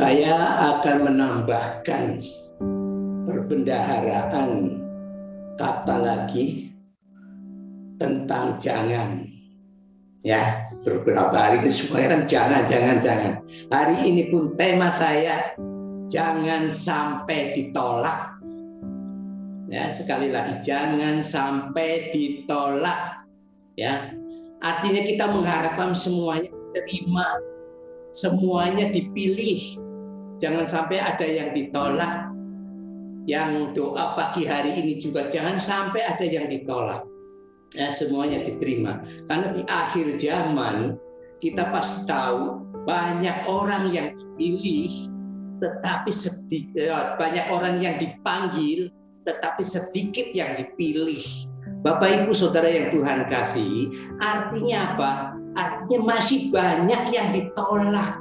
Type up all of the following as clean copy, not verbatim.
Saya akan menambahkan perbendaharaan kata lagi tentang jangan. Ya, beberapa hari itu semuanya kan jangan. Hari ini pun tema saya jangan sampai ditolak. Ya, sekali lagi jangan sampai ditolak. Ya, artinya kita mengharapkan semuanya diterima, semuanya dipilih. Jangan sampai ada yang ditolak. Yang doa pagi hari ini juga jangan sampai ada yang ditolak. Ya, semuanya diterima. Karena di akhir zaman kita pasti tahu banyak orang yang dipilih, tetapi sedikit, banyak orang yang dipanggil, tetapi sedikit yang dipilih. Bapak Ibu Saudara yang Tuhan kasih, artinya apa? Artinya masih banyak yang ditolak,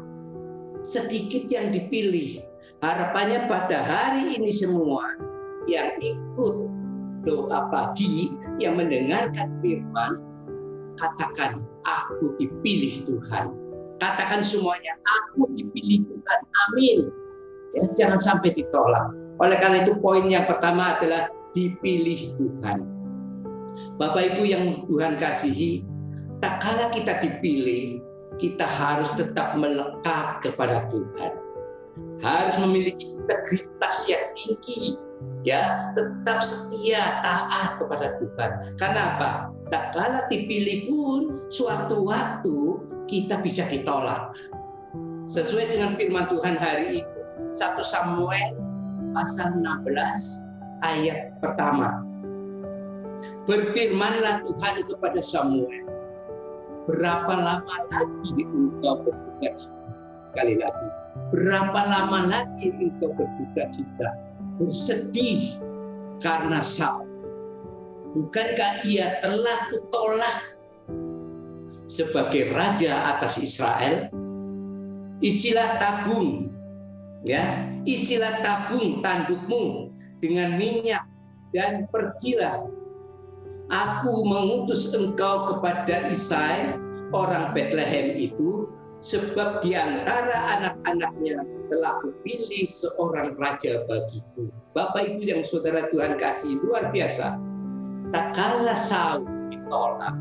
sedikit yang dipilih. Harapannya pada hari ini semua yang ikut doa pagi, yang mendengarkan firman, katakan, aku dipilih Tuhan. Katakan semuanya, aku dipilih Tuhan. Amin. Ya, jangan sampai ditolak. Oleh karena itu poin yang pertama adalah dipilih Tuhan. Bapak Ibu yang Tuhan kasihi, tak kala kita dipilih, kita harus tetap melekat kepada Tuhan. Harus memiliki integritas yang tinggi, ya, tetap setia, taat kepada Tuhan. Karena apa? Tak kala dipilih pun, suatu waktu kita bisa ditolak. Sesuai dengan firman Tuhan hari itu, 1 Samuel pasal 16 ayat pertama. Berfirmanlah Tuhan kepada Samuel, berapa lama lagi engkau berduka cita? Sekali lagi, berapa lama lagi engkau berduka cita, bersedih karena Saul? Bukankah ia telah kutolak sebagai raja atas Israel? Isilah tabung, ya, isilah tabung tandukmu dengan minyak dan pergilah. Aku mengutus engkau kepada Isai, orang Bethlehem itu, sebab di antara anak-anaknya telah kupilih seorang raja bagiku. Bapak Ibu yang Saudara Tuhan kasih, luar biasa. Tak kala Saul ditolak,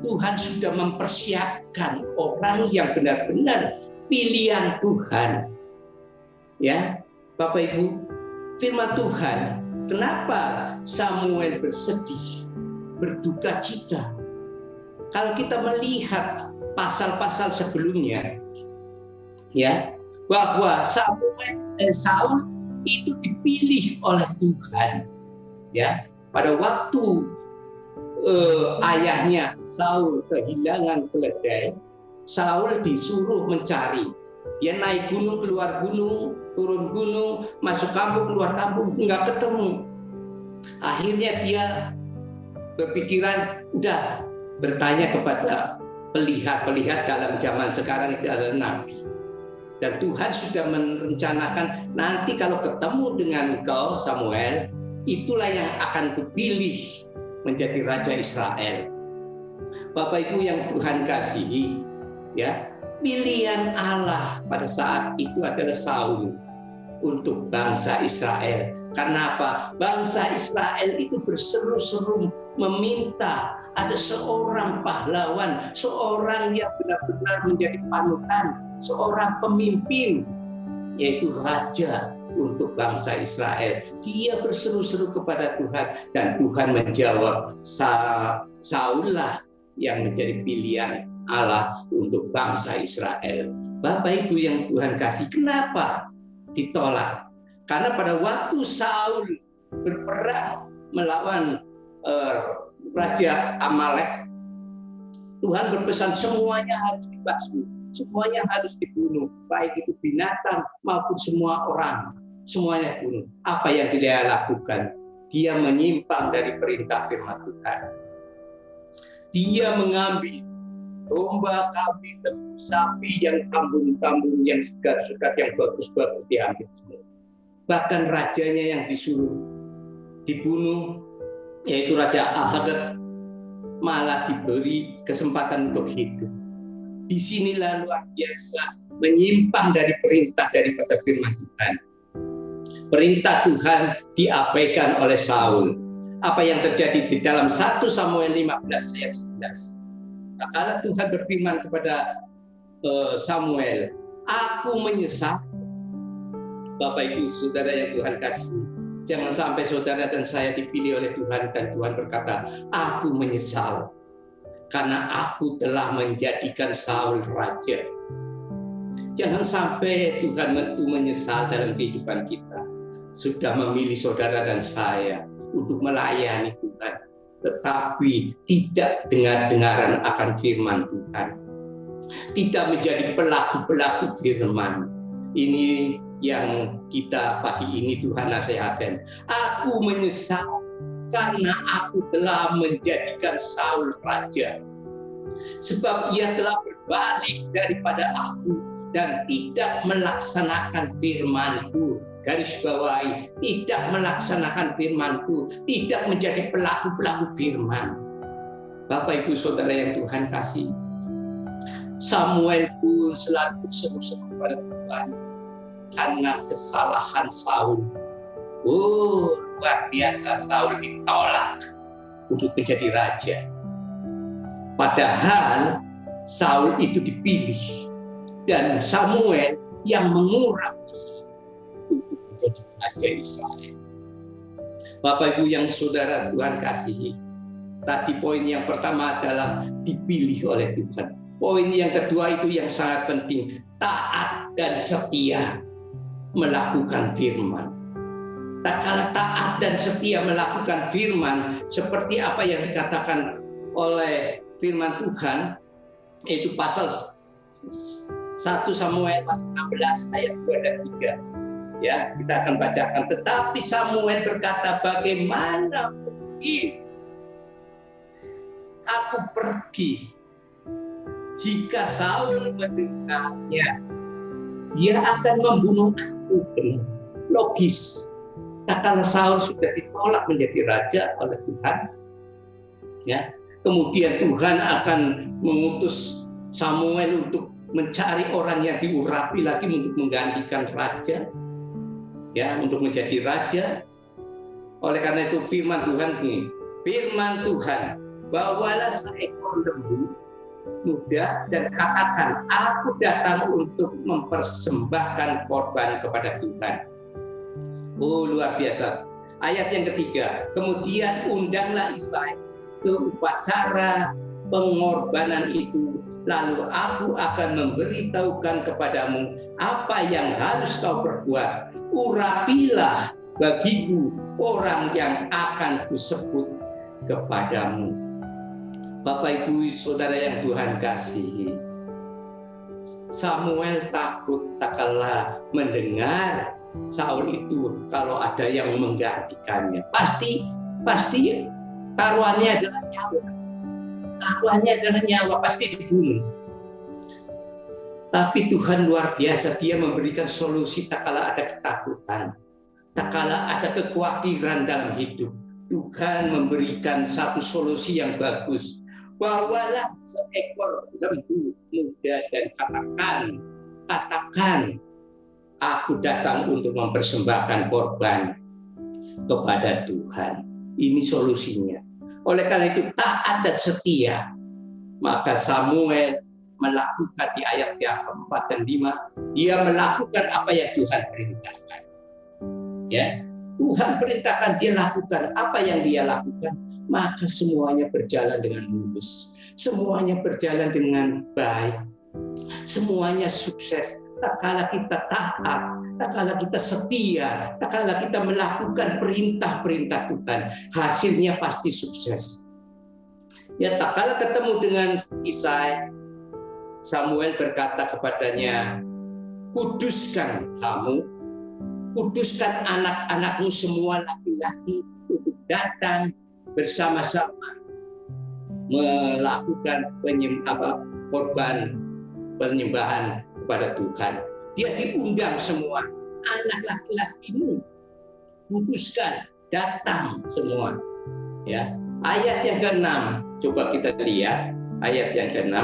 Tuhan sudah mempersiapkan orang yang benar-benar pilihan Tuhan. Ya, Bapak Ibu, firman Tuhan, kenapa Samuel bersedih, berduka cita? Kalau kita melihat pasal-pasal sebelumnya, ya, bahwa Saul itu dipilih oleh Tuhan, ya, pada waktu ayahnya Saul kehilangan keledai, Saul disuruh mencari. Dia naik gunung, keluar gunung, turun gunung, masuk kampung, keluar kampung, nggak ketemu. Akhirnya dia berpikiran, udah bertanya kepada pelihat dalam zaman sekarang itu adalah nabi. Dan Tuhan sudah merencanakan, nanti kalau ketemu dengan engkau Samuel, itulah yang akan kupilih menjadi raja Israel. Bapak Ibu yang Tuhan kasihi, ya, pilihan Allah pada saat itu adalah Saul untuk bangsa Israel. Karena apa? Bangsa Israel itu berseru-seru meminta ada seorang pahlawan, seorang yang benar-benar menjadi panutan, seorang pemimpin, yaitu raja untuk bangsa Israel. Dia berseru-seru kepada Tuhan, dan Tuhan menjawab, Saullah yang menjadi pilihan Allah untuk bangsa Israel. Bapak Ibu yang Tuhan kasih, kenapa ditolak? Karena pada waktu Saul berperang melawan Raja Amalek, Tuhan berpesan semuanya harus dibasmi, semuanya harus dibunuh, baik itu binatang maupun semua orang, semuanya bunuh. Apa yang dia lakukan? Dia menyimpang dari perintah firman Tuhan. Dia mengambil domba, kambing, sapi yang kambing-kambing, yang segar-segar, yang bagus-bagus diambil semua. Bahkan rajanya yang disuruh dibunuh, yaitu Raja Ahab, malah diberi kesempatan untuk hidup. Disinilah luar biasa menyimpang dari perintah daripada firman Tuhan. Perintah Tuhan diabaikan oleh Saul. Apa yang terjadi di dalam 1 Samuel 15 ayat 11. Kala Tuhan berfirman kepada Samuel, aku menyesal. Bapak Ibu Saudara yang Tuhan kasih, jangan sampai saudara dan saya dipilih oleh Tuhan dan Tuhan berkata, aku menyesal karena aku telah menjadikan Saul raja. Jangan sampai Tuhan itu menyesal dalam kehidupan kita. Sudah memilih saudara dan saya untuk melayani Tuhan, tetapi tidak dengar-dengaran akan firman Tuhan. Tidak menjadi pelaku-pelaku firman. Ini yang kita pagi ini Tuhan nasihatkan. Aku menyesal karena aku telah menjadikan Saul raja. Sebab ia telah berbalik daripada aku dan tidak melaksanakan firman-Ku. Garis bawahi, tidak melaksanakan firman-Ku, tidak menjadi pelaku-pelaku firman. Bapak Ibu Saudara yang Tuhan kasih, Samuel pun selalu berseru-seru kepada Tuhan karena kesalahan Saul. Oh, luar biasa, Saul ditolak untuk menjadi raja. Padahal Saul itu dipilih dan Samuel yang mengurap untuk menjadi raja Israel. Bapak Ibu yang saudara Tuhan kasihi, tadi poin yang pertama adalah dipilih oleh Tuhan. Poin yang kedua itu yang sangat penting, taat dan setia melakukan firman. Tak kala taat dan setia melakukan firman, seperti apa yang dikatakan oleh firman Tuhan, itu pasal 1 Samuel pasal 16 ayat 2 dan 3. Ya, kita akan bacakan. Tetapi Samuel berkata, bagaimana mungkin aku pergi jika Saul mendengarnya? Dia akan membunuh aku. Logis. Nah, karena Saul sudah ditolak menjadi raja oleh Tuhan, ya, kemudian Tuhan akan mengutus Samuel untuk mencari orang yang diurapi lagi untuk menggantikan raja, ya, untuk menjadi raja. Oleh karena itu firman Tuhan ini, firman Tuhan, bawalah seekor lembu muda dan katakan, aku datang untuk mempersembahkan korban kepada Tuhan. Oh, luar biasa. Ayat yang ketiga, kemudian undanglah Israel ke upacara pengorbanan itu, lalu aku akan memberitahukan kepadamu apa yang harus kau perbuat. Urapilah bagiku orang yang akan kusebut kepadamu. Bapak Ibu Saudara yang Tuhan kasihi, Samuel takut tak kalah mendengar Saul itu kalau ada yang menggantikannya. Pasti taruhannya adalah nyawa. Taruhannya adalah nyawa, pasti dibunuh. Tapi Tuhan luar biasa, Dia memberikan solusi tak kala ada ketakutan, tak kala ada kekhawatiran dalam hidup. Tuhan memberikan satu solusi yang bagus. Bawalah seekor lembu muda dan katakan, aku datang untuk mempersembahkan korban kepada Tuhan. Ini solusinya. Oleh karena itu taat dan setia, maka Samuel melakukan di ayat yang keempat dan 5, dia melakukan apa yang Tuhan perintahkan. Ya, Tuhan perintahkan, dia lakukan apa yang dia lakukan, maka semuanya berjalan dengan mulus, semuanya berjalan dengan baik, semuanya sukses. Tak kala kita taat, tak kala kita setia, tak kala kita melakukan perintah-perintah Tuhan, hasilnya pasti sukses. Ya, tak kala ketemu dengan Isai, Samuel berkata kepadanya, kuduskan kamu, kuduskan anak-anakmu semua laki-laki untuk datang bersama-sama melakukan korban penyembahan kepada Tuhan. Dia diundang semua, anak laki-lakimu kuduskan, datang semua. Ya, ayat yang ke-6, coba kita lihat ayat yang ke-6.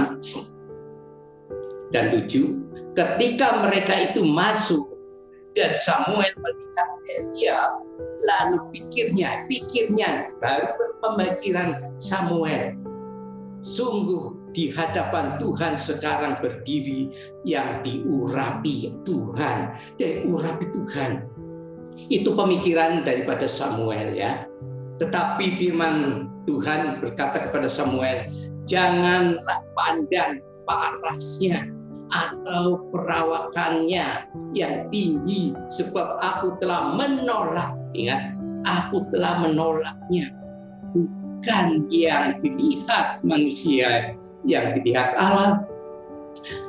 dan 7, ketika mereka itu masuk dan Samuel melihat Eliab, lalu pikirnya baru berpemikiran Samuel, sungguh di hadapan Tuhan sekarang berdiri yang diurapi Tuhan. Itu pemikiran daripada Samuel ya. Tetapi firman Tuhan berkata kepada Samuel, janganlah pandang parasnya atau perawakannya yang tinggi, sebab aku telah menolak. Ingat, aku telah menolaknya. Bukan yang dilihat manusia, yang dilihat Allah.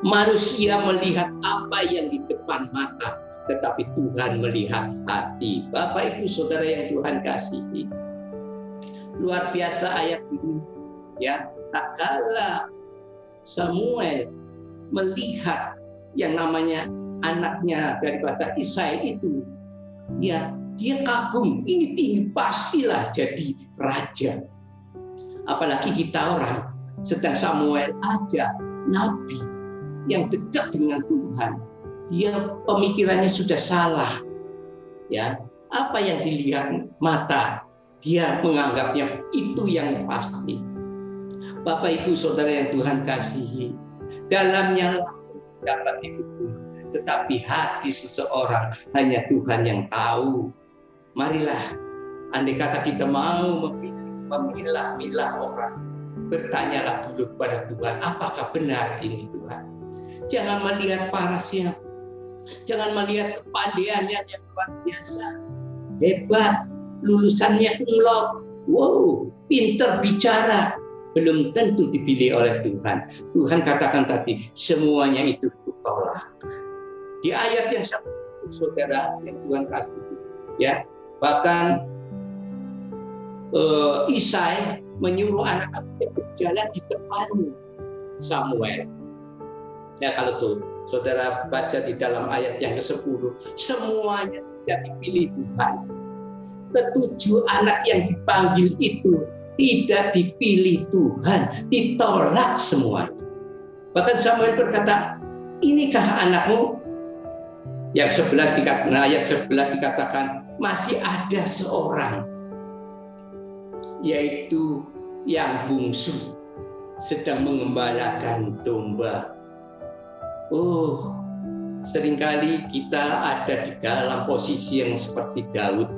Manusia melihat apa yang di depan mata, tetapi Tuhan melihat hati. Bapak Ibu Saudara yang Tuhan kasihi, luar biasa ayat ini ya. Tak kala Samuel melihat yang namanya anaknya daripada Isai itu, ya dia kagum, ini tinggi, pastilah jadi raja. Apalagi kita orang, sedang Samuel aja nabi yang dekat dengan Tuhan, dia pemikirannya sudah salah ya. Apa yang dilihat mata, dia menganggapnya itu yang pasti. Bapak Ibu Saudara yang Tuhan kasihi, dalamnya dapat diukur, tetapi hati seseorang hanya Tuhan yang tahu. Marilah, andai kata kita mau memilah-milah orang, bertanyalah dulu kepada Tuhan, apakah benar ini Tuhan? Jangan melihat parasnya, jangan melihat kepandaiannya yang luar biasa, hebat, lulusannya kumlot, wow, pinter bicara, belum tentu dipilih oleh Tuhan. Tuhan katakan tadi, semuanya itu ditolak. Di ayat yang sama, saudara yang Tuhan kasih, ya, bahkan Isai menyuruh anak-anaknya berjalan di depan Samuel. Ya, kalau tuh saudara baca di dalam ayat yang ke-10, semuanya tidak dipilih Tuhan. Ketujuh anak yang dipanggil itu tidak dipilih Tuhan, ditolak semuanya. Bahkan Samuel berkata, inikah anakmu? Yang 11 dikatakan, ayat 11 dikatakan, masih ada seorang, yaitu yang bungsu, sedang mengembalakan domba. Oh, seringkali kita ada di dalam posisi yang seperti Daud,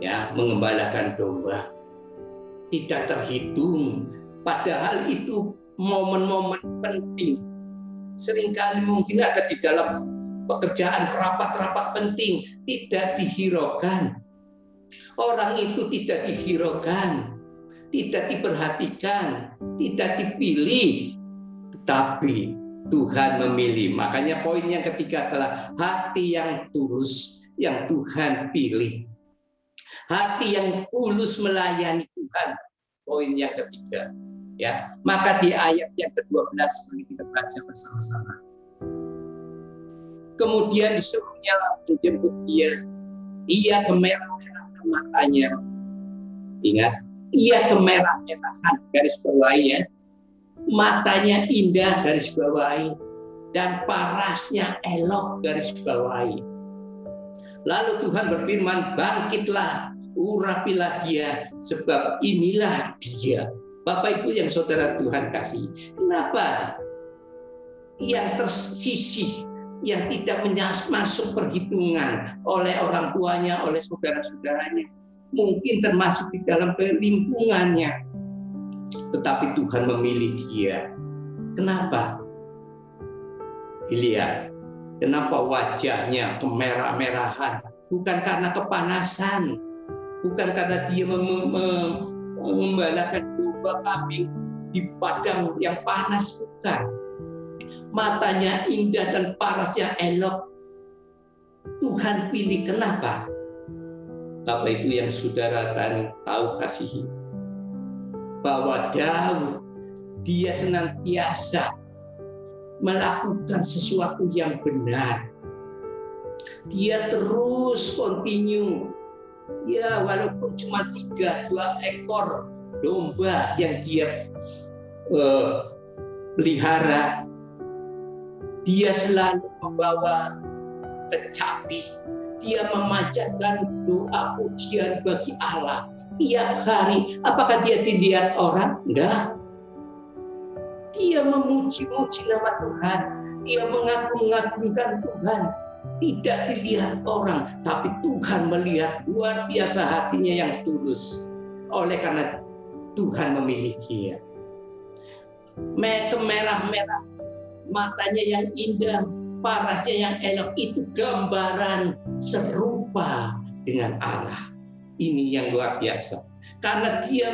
ya, mengembalakan domba. Tidak terhitung, padahal itu momen-momen penting. Seringkali mungkin ada di dalam pekerjaan rapat-rapat penting, tidak dihiraukan. Orang itu tidak dihiraukan, tidak diperhatikan, tidak dipilih, tetapi Tuhan memilih. Makanya poin yang ketiga adalah hati yang tulus yang Tuhan pilih. Hati yang tulus melayani Tuhan. Poin yang ketiga, ya. Maka di ayat yang ke-12 mari kita baca bersama-sama. Kemudian disuruhnya menjemput dia. Ia kemerah-merahan matanya. Ingat, ia kemerah-merahan, garis bawahi ya. Matanya indah, garis bawahi, dan parasnya elok, garis bawahi. Lalu Tuhan berfirman, bangkitlah, urapilah dia, sebab inilah dia. Bapak Ibu yang saudara Tuhan kasih, kenapa yang tersisih, yang tidak masuk perhitungan oleh orang tuanya, oleh saudara-saudaranya, mungkin termasuk di dalam lingkungannya, tetapi Tuhan memilih dia. Kenapa? Dilihat, kenapa wajahnya kemerah-merahan? Bukan karena kepanasan, bukan karena dia mengembalakan domba kambing di padang yang panas, bukan. Matanya indah dan parasnya elok. Tuhan pilih, kenapa? Bapak Ibu yang saudara dan tahu kasihi, bahwa Daud, dia senantiasa melakukan sesuatu yang benar. Dia terus continue, ya, walaupun cuma 2 ekor domba yang dia pelihara, Dia selalu membawa kecapi. Dia memanjatkan doa pujian bagi Allah tiap hari. Apakah dia dilihat orang? Enggak. Dia memuji-muji nama Tuhan. Dia mengagung-agungkan Tuhan. Tidak dilihat orang, tapi Tuhan melihat luar biasa hatinya yang tulus. Oleh karena Tuhan memilih dia. Kemerah-merah, matanya yang indah, parasnya yang elok, itu gambaran serupa dengan Allah. Ini yang luar biasa. Karena dia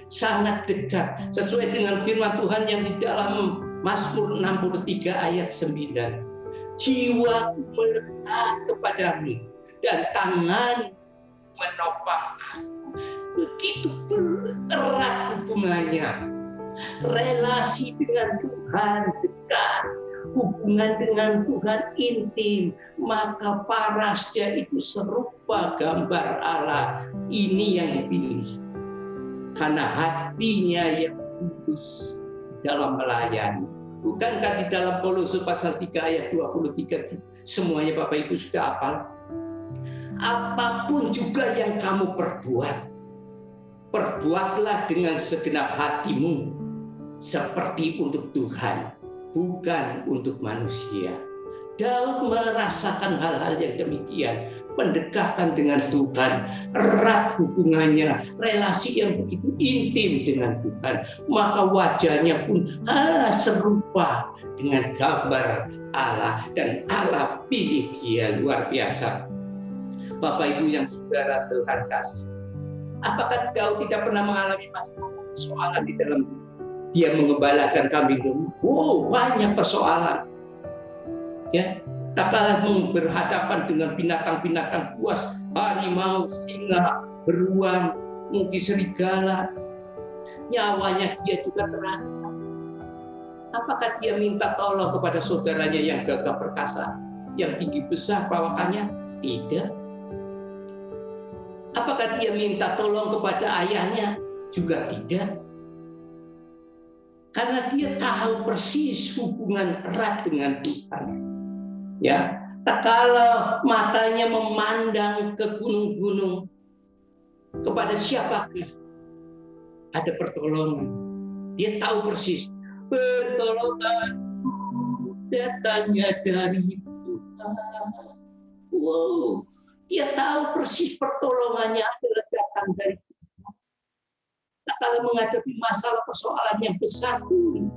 sangat dekat. Sesuai dengan firman Tuhan yang di dalam Mazmur 63 ayat 9. Jiwaku melekat kepadamu dan tangan menopang aku. Begitu erat hubungannya. Relasi dengan Tuhan dekat, hubungan dengan Tuhan intim, maka parasnya itu serupa gambar Allah. Ini yang dipilih karena hatinya yang tulus dalam melayani. Bukankah di dalam Kolose pasal 3 ayat 23 semuanya Bapak Ibu sudah hafal? Apapun juga yang kamu perbuat, perbuatlah dengan segenap hatimu seperti untuk Tuhan, bukan untuk manusia. Daud merasakan hal-hal yang demikian, pendekatan dengan Tuhan, erat hubungannya, relasi yang begitu intim dengan Tuhan, maka wajahnya pun serupa dengan gambar Allah, dan Allah pilih dia. Luar biasa. Bapak Ibu yang saudara Tuhan kasih, apakah Daud tidak pernah mengalami masalah persoalan di dalam dia mengembalakan kambing domba? Banyak persoalan. Ya, tak kalah berhadapan dengan binatang-binatang buas, harimau, singa, beruang, mungkin serigala. Nyawanya dia juga terancam. Apakah dia minta tolong kepada saudaranya yang gagah perkasa, yang tinggi besar perawakannya? Tidak. Apakah dia minta tolong kepada ayahnya? Juga tidak. Karena dia tahu persis hubungan erat dengan Tuhan. Ya, tak kalah matanya memandang ke gunung-gunung, kepada siapakah ada pertolongan. Dia tahu persis, pertolonganku datangnya dari Tuhan. Dia tahu persis pertolongannya adalah datang dari Tuhan. Tak kalah menghadapi masalah persoalan yang besar pun,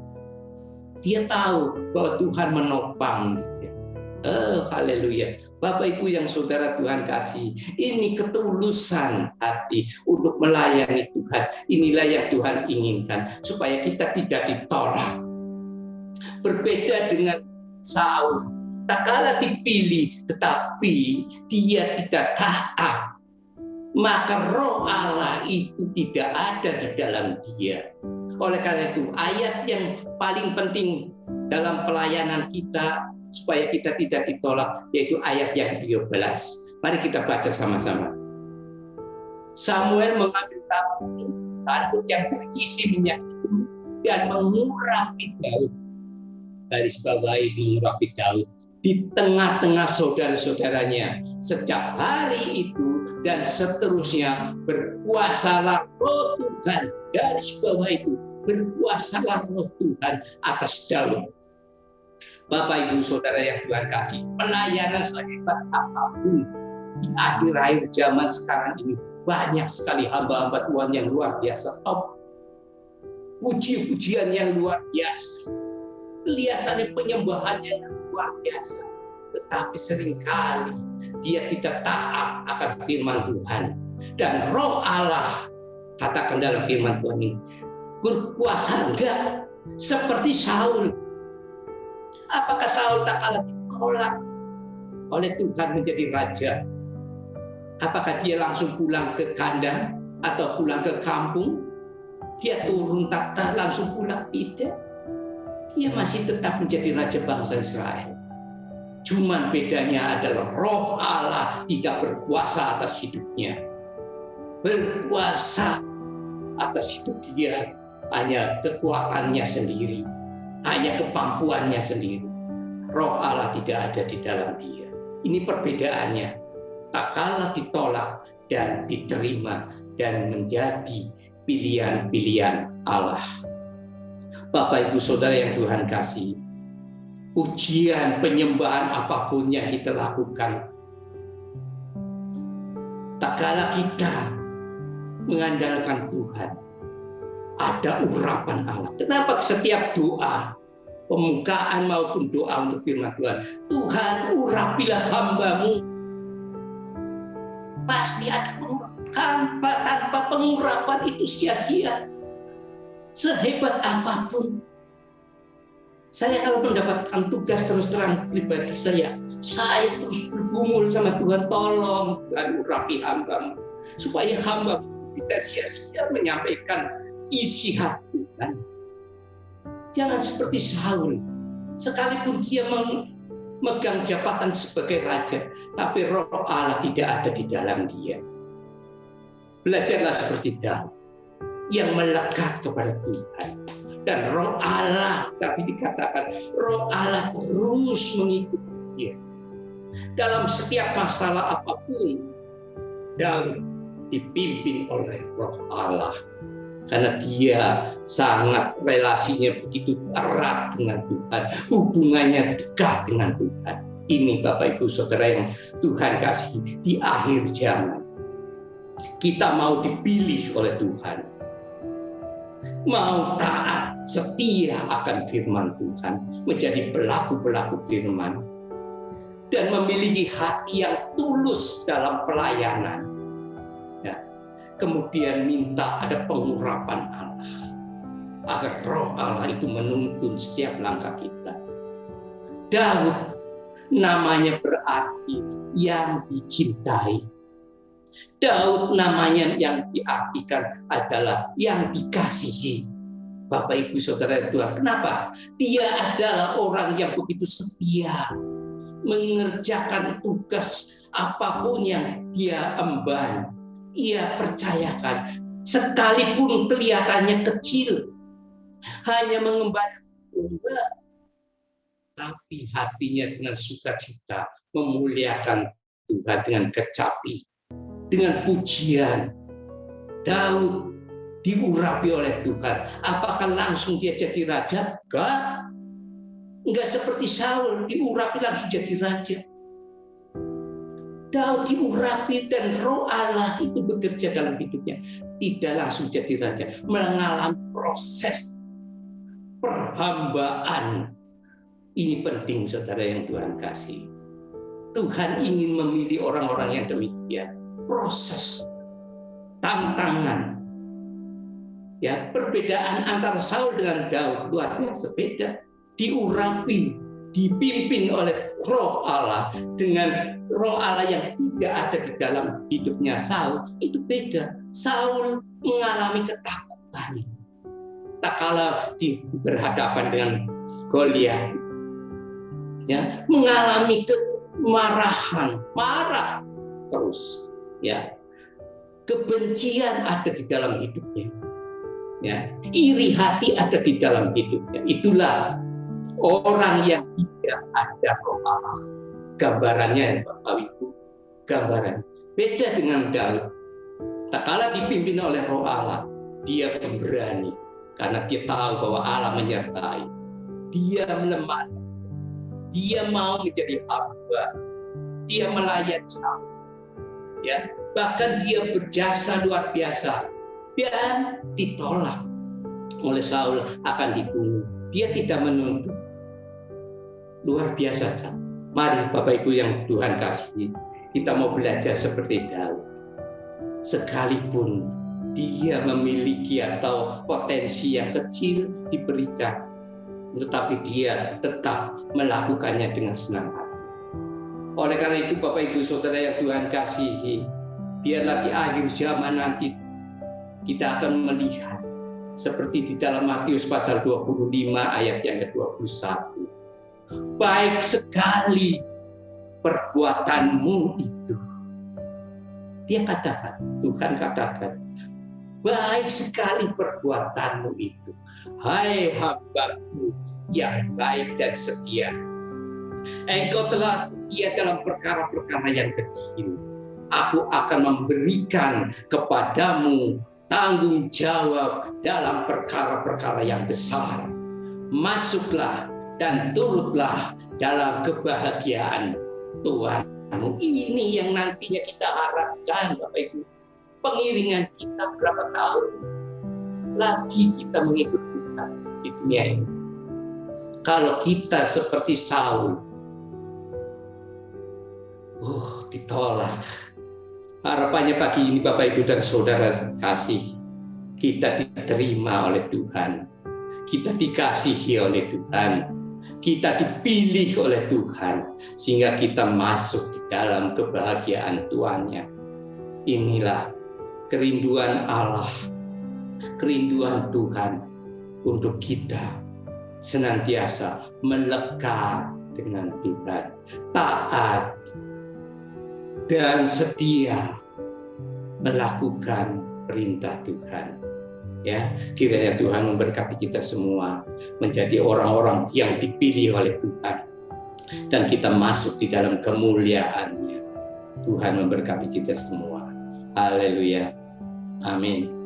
dia tahu bahwa Tuhan menopang dia. Haleluya. Bapak Ibu yang saudara Tuhan kasih, ini ketulusan hati untuk melayani Tuhan. Inilah yang Tuhan inginkan, supaya kita tidak ditolak. Berbeda dengan Saul, tak kalah dipilih, tetapi dia tidak taat, maka roh Allah itu tidak ada di dalam dia. Oleh karena itu, ayat yang paling penting dalam pelayanan kita supaya kita tidak ditolak, yaitu ayat yang ke-13. Mari kita baca sama-sama. Samuel mengambil tanduk yang berisi minyak itu dan mengurapi Daud. Garis bawahi mengurapi Daud di tengah-tengah saudara-saudaranya. Sejak hari itu dan seterusnya berkuasalah roh Tuhan. Garis bawah itu, berkuasalah roh Tuhan atas Daud. Bapak Ibu Saudara yang Tuhan kasih, pelayanan sehebat apapun di akhir zaman sekarang ini, banyak sekali hamba-hamba Tuhan yang luar biasa, top, puji-pujian yang luar biasa, kelihatannya penyembahannya yang luar biasa, tetapi seringkali dia tidak taat akan firman Tuhan, dan roh Allah, katakan dalam firman Tuhan ini, berkuasa enggak? Seperti Saul. Apakah Saul tak kalah ditolak oleh Tuhan menjadi raja? Apakah dia langsung pulang ke kandang atau pulang ke kampung? Dia turun takhta langsung pulang? Tidak. Dia masih tetap menjadi raja bangsa Israel. Cuman bedanya adalah roh Allah tidak berkuasa atas hidupnya. Berkuasa atas hidup dia hanya kekuatannya sendiri, hanya kemampuannya sendiri. Roh Allah tidak ada di dalam dia. Ini perbedaannya. Tak kalah ditolak dan diterima dan menjadi pilihan-pilihan Allah. Bapak Ibu Saudara yang Tuhan kasih, ujian penyembahan apapun yang kita lakukan, tak kalah kita mengandalkan Tuhan, ada urapan Allah. Kenapa setiap doa, pembukaan maupun doa untuk firman Tuhan, Tuhan urapilah hamba-Mu, pasti ada pengurapan. Tanpa pengurapan itu sia-sia. Sehebat apapun saya, kalau mendapatkan tugas, terus terang pribadi saya terus bergumul sama Tuhan, tolong Tuhan urapi hamba-Mu, supaya hamba tidak sia-sia menyampaikan isi hati Tuhan. Jangan seperti Saul, sekalipun dia memegang jabatan sebagai raja, tapi Roh Allah tidak ada di dalam dia. Belajarlah seperti Daud yang melekat kepada Tuhan, dan Roh Allah, tapi dikatakan Roh Allah terus mengikuti dia dalam setiap masalah apapun. Daud dipimpin oleh Roh Allah karena dia sangat, relasinya begitu erat dengan Tuhan, hubungannya dekat dengan Tuhan. Ini Bapak Ibu Saudara yang Tuhan kasih, di akhir zaman kita mau dipilih oleh Tuhan, mau taat, setia akan firman Tuhan, menjadi pelaku-pelaku firman, dan memiliki hati yang tulus dalam pelayanan. Ya. Kemudian minta ada pengurapan Allah, agar Roh Allah itu menuntun setiap langkah kita. Daud namanya berarti yang dicintai. Daud namanya yang diartikan adalah yang dikasihi. Bapak Ibu Saudara Tuhan, kenapa? Dia adalah orang yang begitu setia, mengerjakan tugas apapun yang dia emban, ia percayakan, sekalipun kelihatannya kecil, hanya mengemban domba, tapi hatinya dengan sukacita memuliakan Tuhan dengan kecapi, dengan pujian. Daud diurapi oleh Tuhan. Apakah langsung dia jadi raja? Enggak seperti Saul, diurapi langsung jadi raja. Daud diurapi dan Roh Allah itu bekerja dalam hidupnya. Tidak langsung jadi raja, mengalami proses perhambaan. Ini penting saudara yang Tuhan kasih. Tuhan ingin memilih orang-orang yang demikian. Proses, tantangan. Ya, perbedaan antara Saul dengan Daud luar biasa beda. Diurapi, dipimpin oleh Roh Allah dengan Roh Allah yang tidak ada di dalam hidupnya Saul, itu beda. Saul mengalami ketakutan tak kala berhadapan dengan Goliat, ya, mengalami kemarahan, marah terus, ya, kebencian ada di dalam hidupnya, ya, iri hati ada di dalam hidupnya. Itulah orang yang tidak ada Roh Allah. Gambarannya, Bapak Ibu, gambaran beda dengan Daud. Tak kala dipimpin oleh Roh Allah, dia pemberani karena dia tahu bahwa Allah menyertai. Dia melemah, dia mau menjadi hamba, dia melayani Saul, ya, bahkan dia berjasa luar biasa dan ditolak oleh Saul, akan dibunuh. Dia tidak menuntut. Luar biasa. Mari Bapak Ibu yang Tuhan kasih, kita mau belajar seperti Daud. Sekalipun dia memiliki atau potensi yang kecil diberikan, tetapi dia tetap melakukannya dengan senang hati. Oleh karena itu Bapak Ibu Saudara yang Tuhan kasihi, biarlah di akhir zaman nanti kita akan melihat seperti di dalam Matius pasal 25 ayat yang ke-21. Baik sekali perbuatanmu itu. Dia katakan, Tuhan katakan, baik sekali perbuatanmu itu. Hai hamba-Ku yang baik dan setia. Engkau telah setia dalam perkara-perkara yang kecil. Aku akan memberikan kepadamu tanggung jawab dalam perkara-perkara yang besar. Masuklah dan turutlah dalam kebahagiaan Tuhanmu. Ini yang nantinya kita harapkan, Bapak Ibu. Pengiringan kita berapa tahun lagi kita mengikuti Tuhan di dunia ini. Kalau kita seperti Saul, ditolak. Harapannya pagi ini Bapak Ibu dan Saudara kasih, kita diterima oleh Tuhan, kita dikasihi oleh Tuhan, kita dipilih oleh Tuhan, sehingga kita masuk di dalam kebahagiaan Tuhannya. Inilah kerinduan Allah, kerinduan Tuhan untuk kita senantiasa melekat dengan Tuhan, taat dan setia melakukan perintah Tuhan. Ya, kiranya Tuhan memberkati kita semua menjadi orang-orang yang dipilih oleh Tuhan dan kita masuk di dalam kemuliaan-Nya. Tuhan memberkati kita semua. Haleluya. Amin.